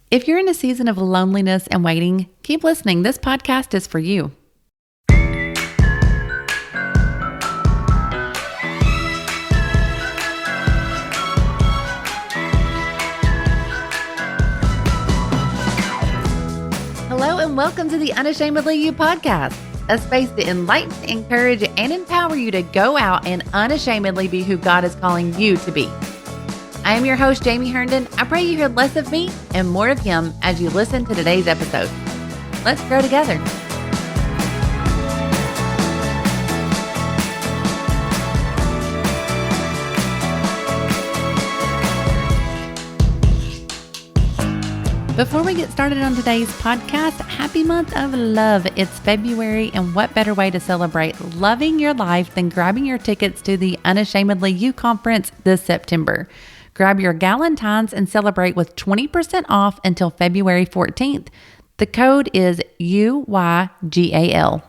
If you're in a season of loneliness and waiting, keep listening. This podcast is for you. Hello and welcome to the Unashamedly You podcast, a space to enlighten, encourage, and empower you to go out and unashamedly be who God is calling you to be. I am your host, Jamie Herndon. I pray you hear less of me and more of Him as you listen to today's episode. Let's grow together. Before we get started on today's podcast, happy month of love. It's February, and what better way to celebrate loving your life than grabbing your tickets to the Unashamedly You conference this September. Grab your Galentines and celebrate with 20% off until February 14th. The code is UYGAL.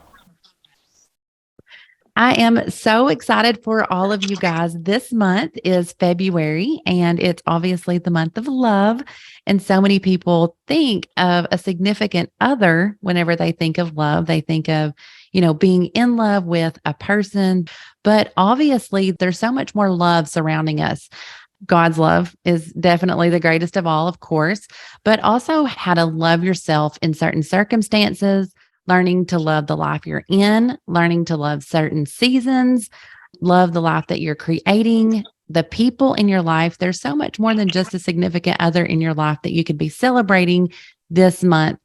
I am so excited for all of you guys. This month is February, and it's obviously the month of love. And so many people think of a significant other whenever they think of love. They think of, being in love with a person. But obviously, there's so much more love surrounding us. God's love is definitely the greatest of all, of course, but also how to love yourself in certain circumstances, learning to love the life you're in, learning to love certain seasons, love the life that you're creating, the people in your life. There's so much more than just a significant other in your life that you could be celebrating this month.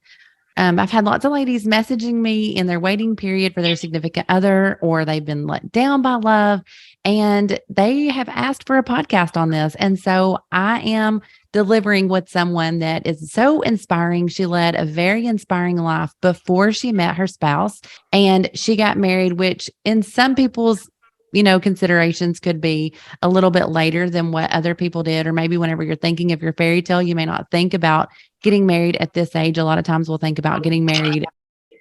I've had lots of ladies messaging me in their waiting period for their significant other, or they've been let down by love, and they have asked for a podcast on this. And so I am delivering with someone that is so inspiring. She led a very inspiring life before she met her spouse, and she got married, which in some people's considerations could be a little bit later than what other people did. Or maybe whenever you're thinking of your fairy tale, you may not think about getting married at this age. A lot of times we'll think about getting married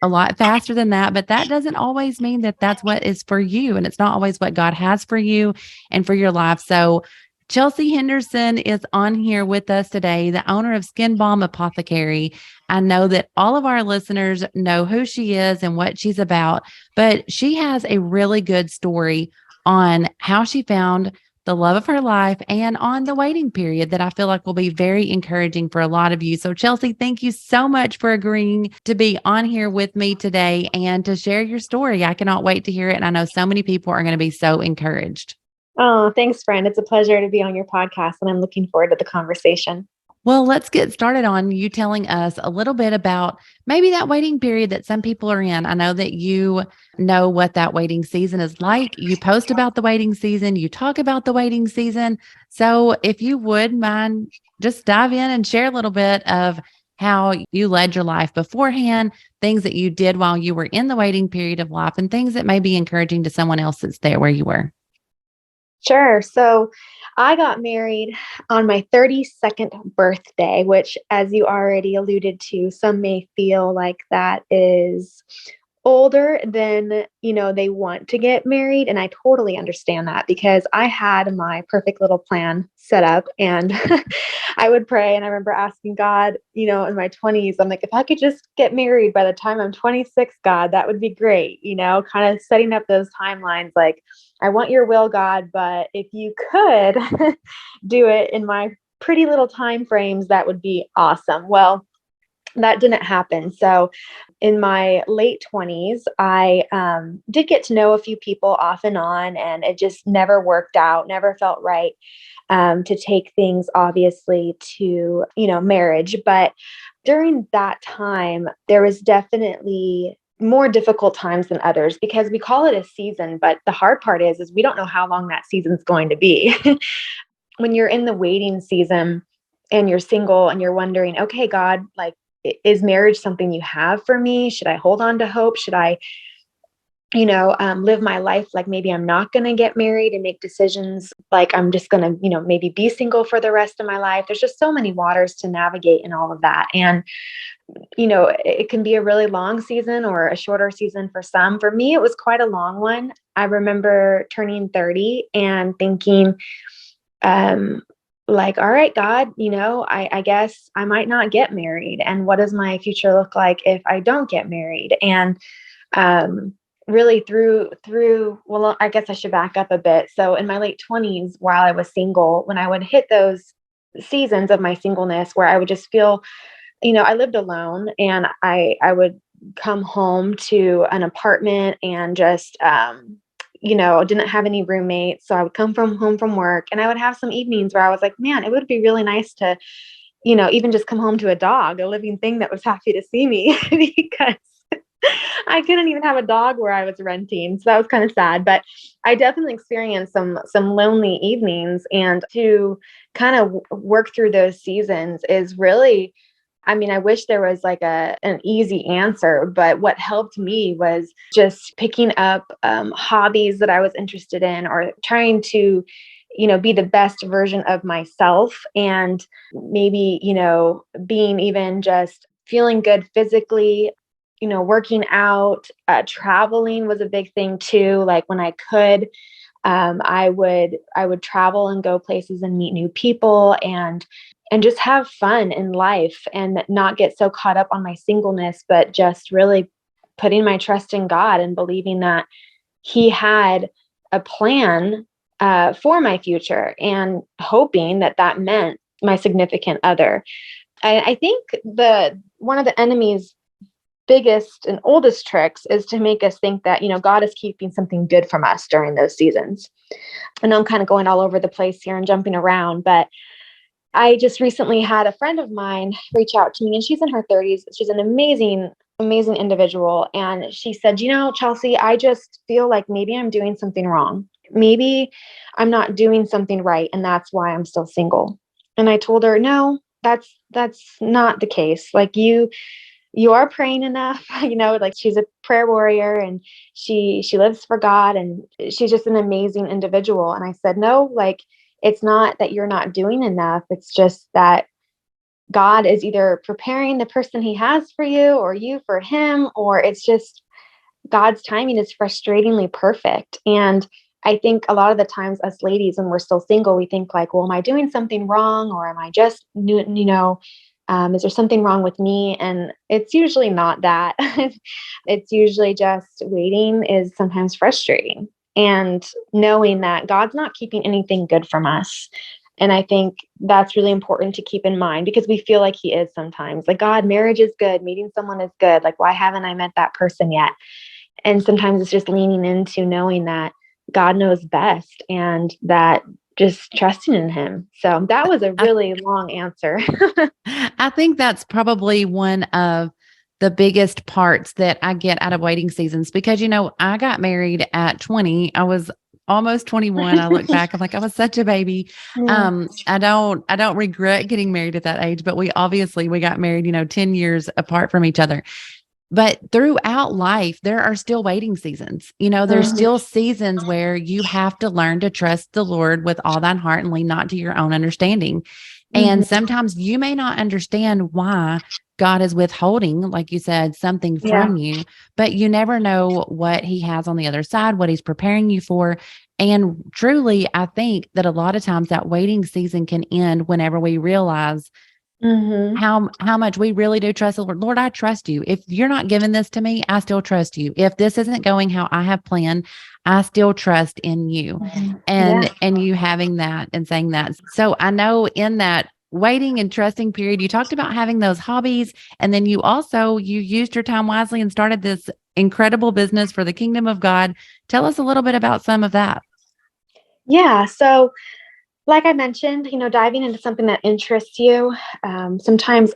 a lot faster than that, but that doesn't always mean that that's what is for you. And it's not always what God has for you and for your life. So Chelsea Henderson is on here with us today, the owner of Skin Balm Apothecary. I know that all of our listeners know who she is and what she's about, but she has a really good story on how she found the love of her life and on the waiting period that I feel like will be very encouraging for a lot of you. So Chelsea, thank you so much for agreeing to be on here with me today and to share your story. I cannot wait to hear it. And I know so many people are going to be so encouraged. Oh, thanks, friend. It's a pleasure to be on your podcast, and I'm looking forward to the conversation. Well, let's get started on you telling us a little bit about maybe that waiting period that some people are in. I know that you know what that waiting season is like. You post about the waiting season, you talk about the waiting season. So if you would mind, just dive in and share a little bit of how you led your life beforehand, things that you did while you were in the waiting period of life, and things that may be encouraging to someone else that's there where you were. Sure. So I got married on my 32nd birthday, which, as you already alluded to, some may feel like that is older than, they want to get married. And I totally understand that, because I had my perfect little plan set up, and I would pray. And I remember asking God, in my 20s, I'm like, if I could just get married by the time I'm 26, God, that would be great. Kind of setting up those timelines. Like, I want your will, God, but if you could do it in my pretty little time frames, that would be awesome. Well, that didn't happen. So in my late 20s, I did get to know a few people off and on, and it just never worked out, never felt right to take things, obviously, to, marriage. But during that time, there was definitely more difficult times than others, because we call it a season, but the hard part is we don't know how long that season's going to be. When you're in the waiting season and you're single and you're wondering, okay, God, like, is marriage something you have for me? Should I hold on to hope? Should I, live my life like maybe I'm not going to get married and make decisions like I'm just going to, maybe be single for the rest of my life? There's just so many waters to navigate in all of that. And it can be a really long season or a shorter season for some. For me, it was quite a long one. I remember turning 30 and thinking, like, all right, God, I guess I might not get married. And what does my future look like if I don't get married? And really well, I guess I should back up a bit. So in my late 20s, while I was single, when I would hit those seasons of my singleness where I would just feel, I lived alone, and I would come home to an apartment and just didn't have any roommates. So I would come from home from work, and I would have some evenings where I was like, man, it would be really nice to, even just come home to a dog, a living thing that was happy to see me because I couldn't even have a dog where I was renting. So that was kind of sad, but I definitely experienced some lonely evenings, and to kind of work through those seasons is really, I mean, I wish there was like an easy answer, but what helped me was just picking up hobbies that I was interested in, or trying to, be the best version of myself, and maybe, being even just feeling good physically, working out, traveling was a big thing too. Like when I could, I would travel and go places and meet new people, and just have fun in life, and not get so caught up on my singleness, but just really putting my trust in God and believing that He had a plan for my future, and hoping that that meant my significant other. I think one of the enemy's biggest and oldest tricks is to make us think that, God is keeping something good from us during those seasons. I know I'm kind of going all over the place here and jumping around, but I just recently had a friend of mine reach out to me, and she's in her 30s. She's an amazing, amazing individual. And she said, Chelsea, I just feel like maybe I'm doing something wrong. Maybe I'm not doing something right, and that's why I'm still single. And I told her, no, that's not the case. Like you are praying enough, like she's a prayer warrior, and she lives for God, and she's just an amazing individual. And I said, no, like, it's not that you're not doing enough. It's just that God is either preparing the person He has for you, or you for Him, or it's just God's timing is frustratingly perfect. And I think a lot of the times, us ladies, when we're still single, we think like, well, am I doing something wrong? Or am I just, is there something wrong with me? And it's usually not that. It's usually just waiting is sometimes frustrating, and knowing that God's not keeping anything good from us. And I think that's really important to keep in mind, because we feel like He is sometimes like, God, marriage is good. Meeting someone is good. Like, why haven't I met that person yet? And sometimes it's just leaning into knowing that God knows best, and that just trusting in Him. So that was a really long answer. I think that's probably one of the biggest parts that I get out of waiting seasons, because, I got married at 20. I was almost 21. I look back, I'm like, I was such a baby. Yeah. I don't regret getting married at that age, but we got married, 10 years apart from each other. But throughout life, there are still waiting seasons. There's Mhm. still seasons where you have to learn to trust the Lord with all thine heart and lean not to your own understanding. And Mhm. sometimes you may not understand why God is withholding, like you said, something Yeah. from you, but you never know what He has on the other side, what He's preparing you for. And truly, I think that a lot of times that waiting season can end whenever we realize Mhm. how much we really do trust the Lord. Lord, I trust you. If you're not giving this to me, I still trust you. If this isn't going how I have planned, I still trust in you. Mhm. Yeah. And you having that and saying that. So I know in that waiting and trusting period, you talked about having those hobbies, and then you used your time wisely and started this incredible business for the kingdom of God. Tell us a little bit about some of that. Yeah. So, like I mentioned, diving into something that interests you, sometimes,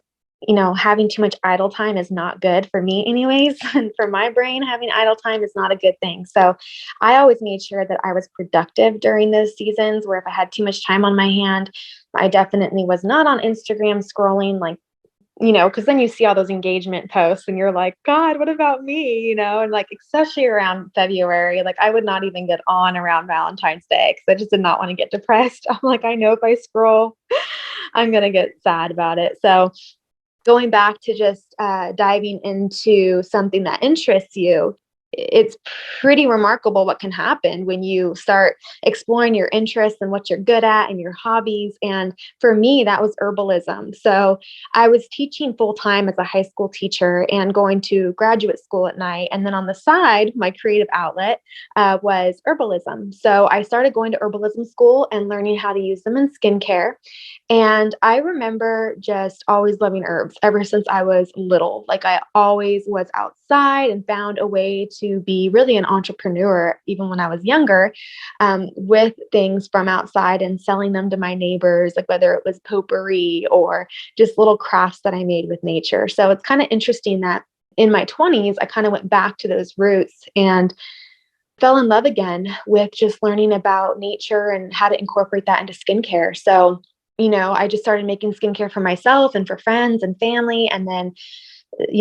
having too much idle time is not good for me, anyways. And for my brain, having idle time is not a good thing. So I always made sure that I was productive during those seasons, where if I had too much time on my hand, I definitely was not on Instagram scrolling, like, because then you see all those engagement posts and you're like, God, what about me? And like, especially around February, like I would not even get on around Valentine's Day because I just did not want to get depressed. I'm like, I know if I scroll, I'm going to get sad about it. So going back to just diving into something that interests you it's pretty remarkable what can happen when you start exploring your interests and what you're good at and your hobbies. And for me, that was herbalism. So I was teaching full time as a high school teacher and going to graduate school at night. And then on the side, my creative outlet was herbalism. So I started going to herbalism school and learning how to use them in skincare. And I remember just always loving herbs ever since I was little. Like I always was outside and found a way to be really an entrepreneur, even when I was younger, with things from outside and selling them to my neighbors, like whether it was potpourri or just little crafts that I made with nature. So it's kind of interesting that in my 20s, I kind of went back to those roots and fell in love again with just learning about nature and how to incorporate that into skincare. So, I just started making skincare for myself and for friends and family. And then,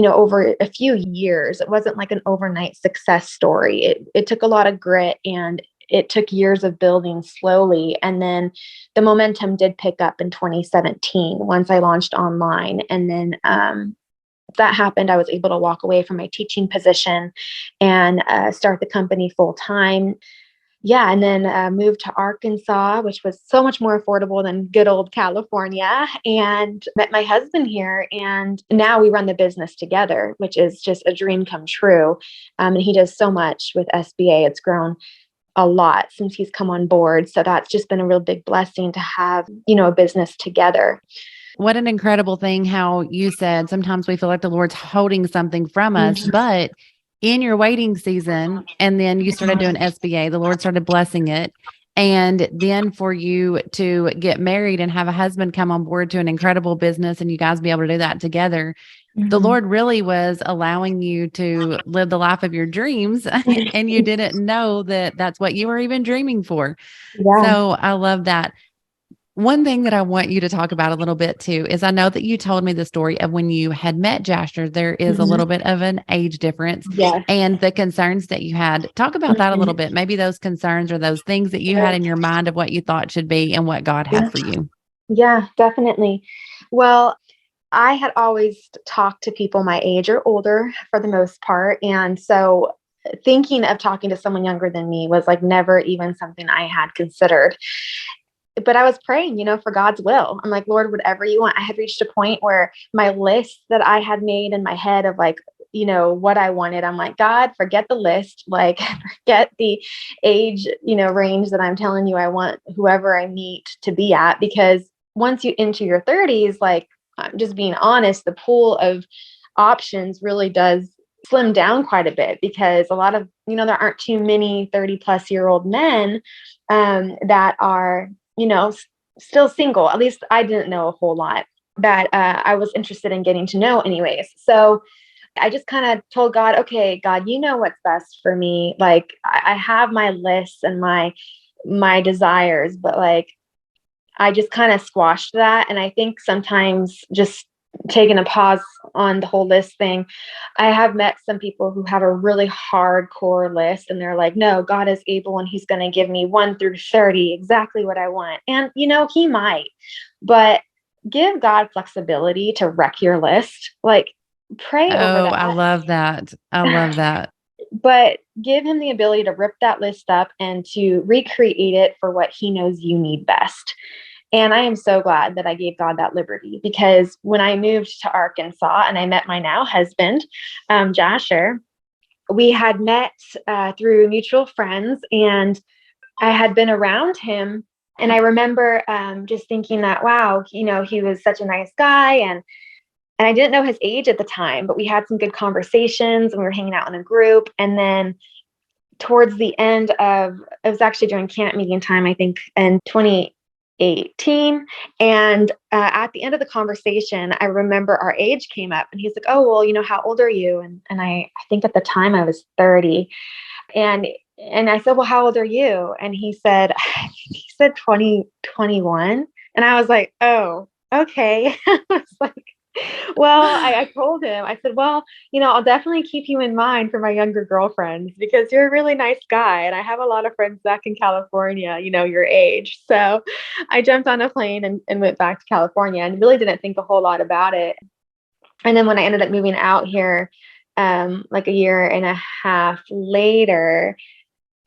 over a few years, it wasn't like an overnight success story. It took a lot of grit and it took years of building slowly. And then the momentum did pick up in 2017 once I launched online. And then, that happened, I was able to walk away from my teaching position and start the company full time. Yeah, and then moved to Arkansas, which was so much more affordable than good old California, and met my husband here. And now we run the business together, which is just a dream come true. And he does so much with SBA. It's grown a lot since he's come on board. So that's just been a real big blessing to have, a business together. What an incredible thing how you said sometimes we feel like the Lord's holding something from us, Mhm. but in your waiting season, and then you started doing SBA, the Lord started blessing it. And then for you to get married and have a husband come on board to an incredible business and you guys be able to do that together, the Mhm. Lord really was allowing you to live the life of your dreams and you didn't know that that's what you were even dreaming for. Yeah. So I love that. One thing that I want you to talk about a little bit too is I know that you told me the story of when you had met Jasher. There is a Mhm. little bit of an age difference Yes. and the concerns that you had. Talk about that a little Mhm. bit. Maybe those concerns or those things that you had in your mind of what you thought should be and what God had Yeah. for you. Yeah, definitely. Well, I had always talked to people my age or older for the most part. And so thinking of talking to someone younger than me was like never even something I had considered. But I was praying, for God's will. I'm like, Lord, whatever you want. I had reached a point where my list that I had made in my head of like, what I wanted, I'm like, God, forget the list, like, forget the age, range that I'm telling you I want whoever I meet to be at. Because once you into your 30s, like, I'm just being honest, the pool of options really does slim down quite a bit because a lot of, there aren't too many 30-plus-year-old men that are still single. At least I didn't know a whole lot that I was interested in getting to know, anyways. So I just kind of told God, okay, God, you know what's best for me. Like I have my lists and my desires, but like I just kind of squashed that. And I think sometimes just taking a pause on the whole list thing, I have met some people who have a really hardcore list and they're like, no, God is able and he's going to give me 1 through 30, exactly what I want. And, he might, but give God flexibility to wreck your list. Like pray over Oh, I that. love that. I love that. But give him the ability to rip that list up and to recreate it for what he knows you need best. And I am so glad that I gave God that liberty because when I moved to Arkansas and I met my now husband, Jasher, we had met through mutual friends and I had been around him. And I remember just thinking that, wow, he was such a nice guy. And I didn't know his age at the time, but we had some good conversations and we were hanging out in a group. And then towards the end of, it was actually during camp meeting time, I think in 2018. And at the end of the conversation, I remember our age came up and he's like, oh, well, how old are you? And I think at the time I was 30. And I said, well, how old are you? And he said 2021. And I was like, oh, okay. I was like, well, I told him, I said, well, I'll definitely keep you in mind for my younger girlfriends because you're a really nice guy. And I have a lot of friends back in California, your age. So I jumped on a plane and went back to California and really didn't think a whole lot about it. And then when I ended up moving out here like a year and a half later,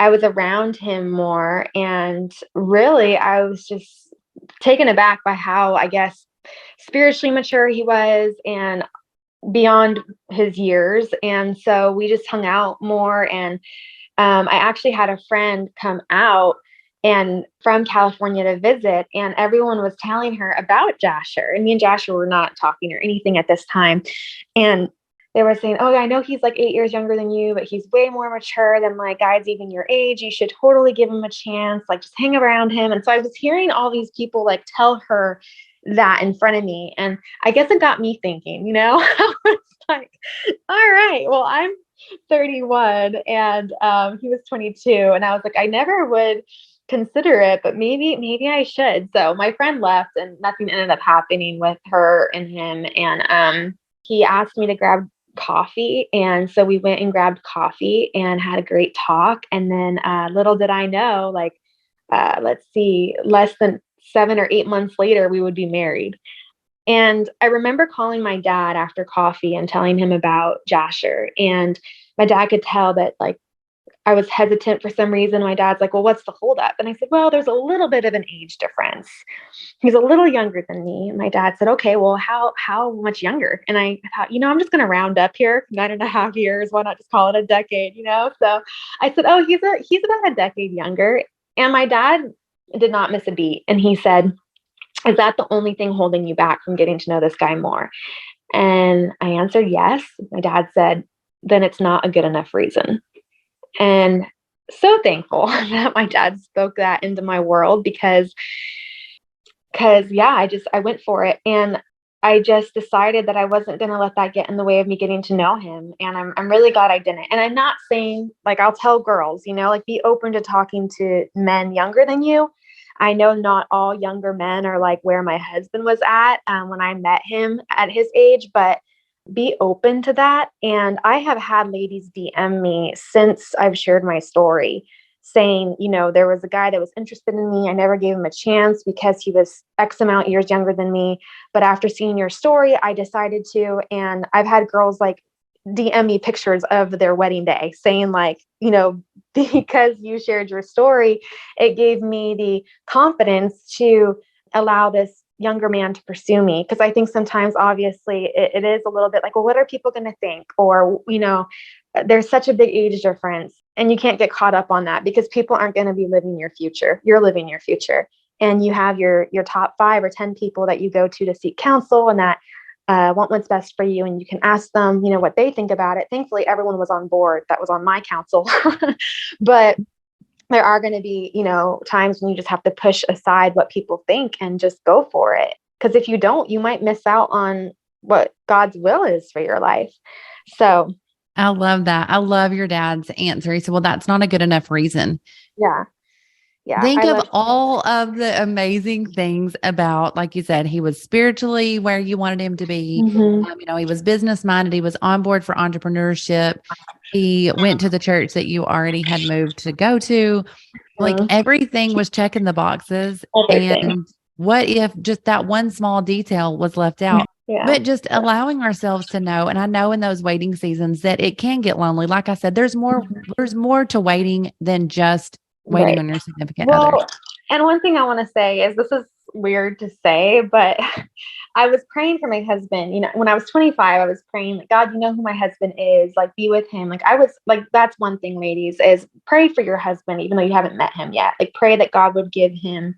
I was around him more. And really, I was just taken aback by how, I guess, spiritually mature he was and beyond his years. And so we just hung out more. And I actually had a friend come out and from California to visit, and everyone was telling her about Jasher. And me and Jasher were not talking or anything at this time. And they were saying, "Oh, I know he's like 8 years younger than you, but he's way more mature than like guys even your age. You should totally give him a chance. Like, just hang around him." And so I was hearing all these people like tell her that in front of me. And I guess it got me thinking, I was like, all right, well, I'm 31 and he was 22. And I was like, I never would consider it, but maybe I should. So my friend left and nothing ended up happening with her and him. And he asked me to grab coffee. And so we went and grabbed coffee and had a great talk. And then little did I know, like, let's see, less than 7 or 8 months later, we would be married. And I remember calling my dad after coffee and telling him about Jasher. And my dad could tell that like I was hesitant for some reason. My dad's like, "Well, what's the holdup?" And I said, "Well, there's a little bit of an age difference. He's a little younger than me." And my dad said, "Okay, well, how much younger?" And I thought, I'm just gonna round up here, 9.5 years. Why not just call it a decade? So I said, "Oh, he's about a decade younger." And my dad did not miss a beat. And he said, "Is that the only thing holding you back from getting to know this guy more?" And I answered yes. My dad said, "Then it's not a good enough reason." And so thankful that my dad spoke that into my world because yeah, I went for it. And I just decided that I wasn't going to let that get in the way of me getting to know him. And I'm really glad I didn't. And I'm not saying, like, I'll tell girls, like, be open to talking to men younger than you. I know not all younger men are like where my husband was at when I met him at his age, but be open to that. And I have had ladies DM me since I've shared my story saying, there was a guy that was interested in me. I never gave him a chance because he was X amount years younger than me. But after seeing your story, I decided to. And I've had girls like DM me pictures of their wedding day saying like, because you shared your story, it gave me the confidence to allow this younger man to pursue me. Because I think sometimes, obviously, it is a little bit like, well, what are people going to think? Or, there's such a big age difference and you can't get caught up on that because people aren't going to be living your future. You're living your future. And you have your top 5 or 10 people that you go to seek counsel and that want what's best for you. And you can ask them, what they think about it. Thankfully, everyone was on board that was on my counsel. But there are going to be, times when you just have to push aside what people think and just go for it. Because if you don't, you might miss out on what God's will is for your life. So I love that. I love your dad's answer. He said, "Well, that's not a good enough reason." yeah. Yeah. Think of all of the amazing things about, like you said, he was spiritually where you wanted him to be. He was business minded. He was on board for entrepreneurship. He went to the church that you already had moved to go to. Like everything was checking the boxes. Everything. And what if just that one small detail was left out? Yeah. But just allowing ourselves to know, and I know in those waiting seasons that it can get lonely. Like I said, there's more to waiting than just waiting Right. on your significant other. And one thing I want to say is, this is weird to say, but I was praying for my husband. When I was 25, I was praying, like, God, who my husband is, like, be with him. Like, I was like, that's one thing, ladies, is pray for your husband, even though you haven't met him yet. Like, pray that God would give him,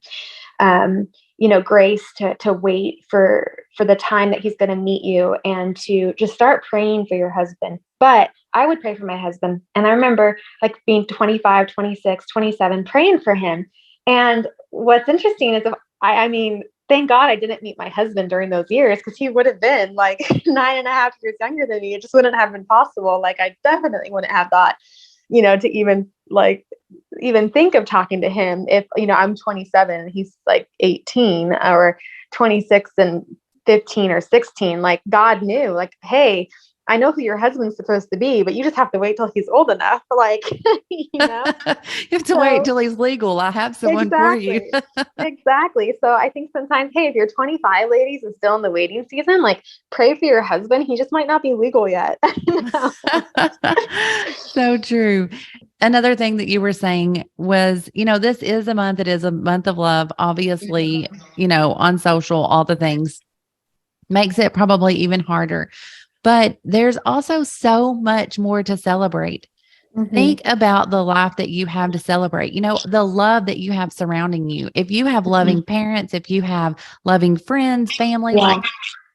grace to wait for the time that he's going to meet you, and to just start praying for your husband. But I would pray for my husband. And I remember like being 25, 26, 27, praying for him. And what's interesting is, I mean, thank God I didn't meet my husband during those years, because he would have been like 9.5 years younger than me. It just wouldn't have been possible. Like, I definitely wouldn't have thought, to even think of talking to him if, I'm 27 and he's like 18, or 26 and 15 or 16. Like, God knew, like, hey, I know who your husband's supposed to be, but you just have to wait till he's old enough. Like, you know? You have to wait So till he's legal. I have someone for you. exactly. Exactly. So I think sometimes, hey, if you're 25 ladies and still in the waiting season, like pray for your husband. He just might not be legal yet. You know? So true. Another thing that you were saying was, this is a month, it is a month of love. Obviously, on social, all the things makes it probably even harder. But there's also so much more to celebrate. Think about the life that you have to celebrate, the love that you have surrounding you. If you have loving parents, if you have loving friends, family, Yeah. like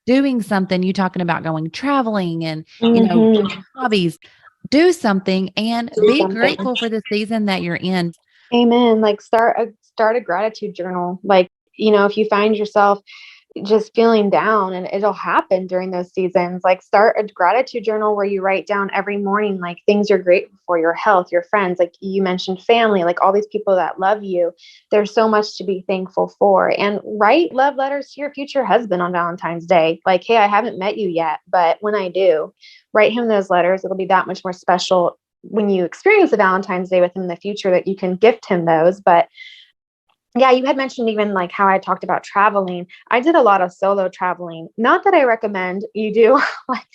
doing something, you talking about going traveling and, Mhm. hobbies, do something and Do be something. grateful for the season that you're in. Amen. Like start a gratitude journal. Like, if you find yourself just feeling down, and it'll happen during those seasons, like start a gratitude journal where you write down every morning like things you're grateful for, your health, your friends, like you mentioned family, like all these people that love you. There's so much to be thankful for. And write love letters to your future husband on Valentine's Day. Like, hey, I haven't met you yet, but when I do, write him those letters. It'll be that much more special when you experience a Valentine's Day with him in the future, that you can gift him those. But yeah, you had mentioned even like how I talked about traveling. I did a lot of solo traveling. Not that I recommend you do. Like,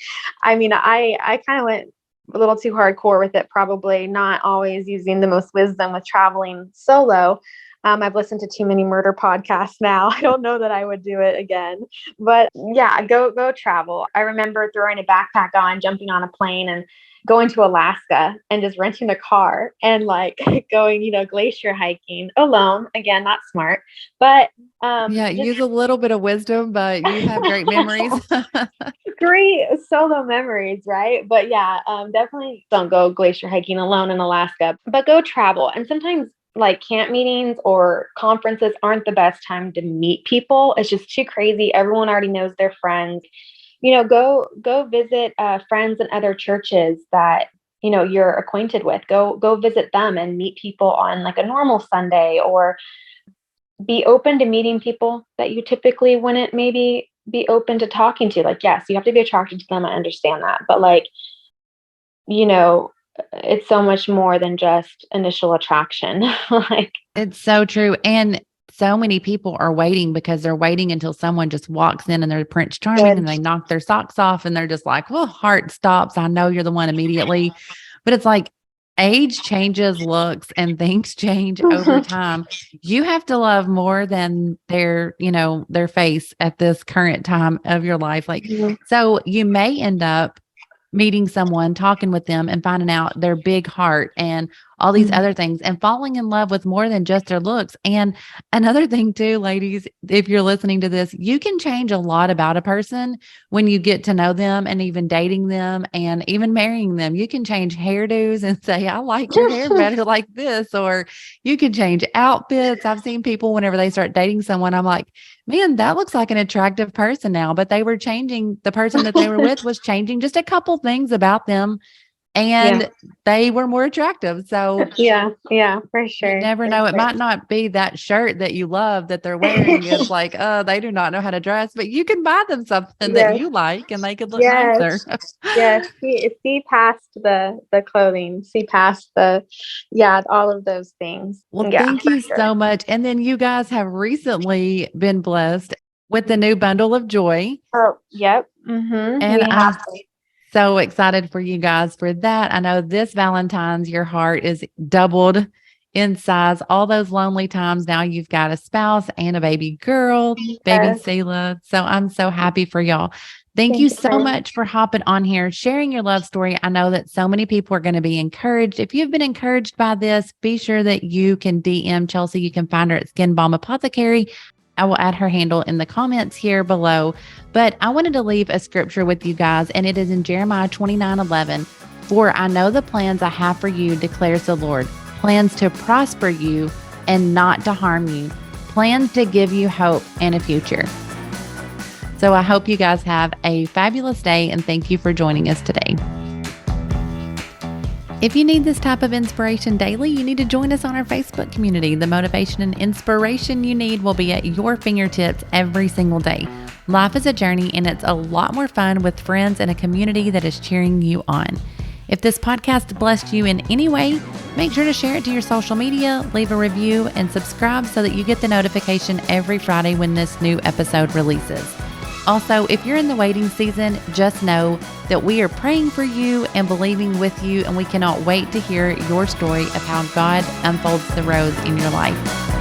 I mean, I kind of went a little too hardcore with it, probably not always using the most wisdom with traveling solo. I've listened to too many murder podcasts now. I don't know that I would do it again, but yeah, go travel. I remember throwing a backpack on, jumping on a plane, and going to Alaska and just renting a car and like going, glacier hiking alone. Again, not smart, but Yeah, just use a little bit of wisdom, but you have great memories. great solo memories, right? But yeah, definitely don't go glacier hiking alone in Alaska, but go travel. And sometimes like camp meetings or conferences aren't the best time to meet people. It's just too crazy. Everyone already knows their friends. Go visit friends in other churches that you're acquainted with. Go visit them and meet people on like a normal Sunday, or be open to meeting people that you typically wouldn't maybe be open to talking to. Like, yes, you have to be attracted to them. I understand that. But like, you know, it's so much more than just initial attraction. Like, It's so true. And so many people are waiting because they're waiting until someone just walks in and they're Prince Charming good. and they knock their socks off and they're just like, well, heart stops. I know you're the one immediately. But it's like age changes looks and things change over time. You have to love more than their face at this current time of your life. Like, Mhm. so you may end up meeting someone, talking with them and finding out their big heart and all these Mhm. other things and falling in love with more than just their looks. And another thing too, ladies, if you're listening to this, you can change a lot about a person when you get to know them and even dating them and even marrying them. You can change hairdos and say, I like your hair better like this, or you can change outfits. I've seen people whenever they start dating someone, I'm like, man, that looks like an attractive person now, but they were changing, the person that they were with was changing just a couple things about them Yeah. and they were more attractive. So Yeah. Yeah. For you sure. never For know. It sure. might not be that shirt that you love that they're wearing. It's like, they do not know how to dress, but you can buy them something that Yes. you like and they could look nicer. Yes. Yes. See past the clothing. See past yeah, all of those things. Well, Yeah, thank for you sure. so much. And then you guys have recently been blessed with the new bundle of joy. Oh, yep. Mm-hmm. And We I'm have so excited for you guys for that. I know this Valentine's, your heart is doubled in size. All those lonely times, now you've got a spouse and a baby girl, baby yes. Selah. So I'm so happy for y'all. Thank you Thank you, so honey. much for hopping on here, sharing your love story. I know that so many people are going to be encouraged. If you've been encouraged by this, be sure that you can DM Chelsea. You can find her at Skin Balm Apothecary. I will add her handle in the comments here below. But I wanted to leave a scripture with you guys, and it is in Jeremiah 29:11. For I know the plans I have for you, declares the Lord, plans to prosper you and not to harm you, plans to give you hope and a future. So I hope you guys have a fabulous day, and thank you for joining us today. If you need this type of inspiration daily, you need to join us on our Facebook community. The motivation and inspiration you need will be at your fingertips every single day. Life is a journey, and it's a lot more fun with friends and a community that is cheering you on. If this podcast blessed you in any way, make sure to share it to your social media, leave a review, and subscribe so that you get the notification every Friday when this new episode releases. Also, if you're in the waiting season, just know that we are praying for you and believing with you, and we cannot wait to hear your story of how God unfolds the roads in your life.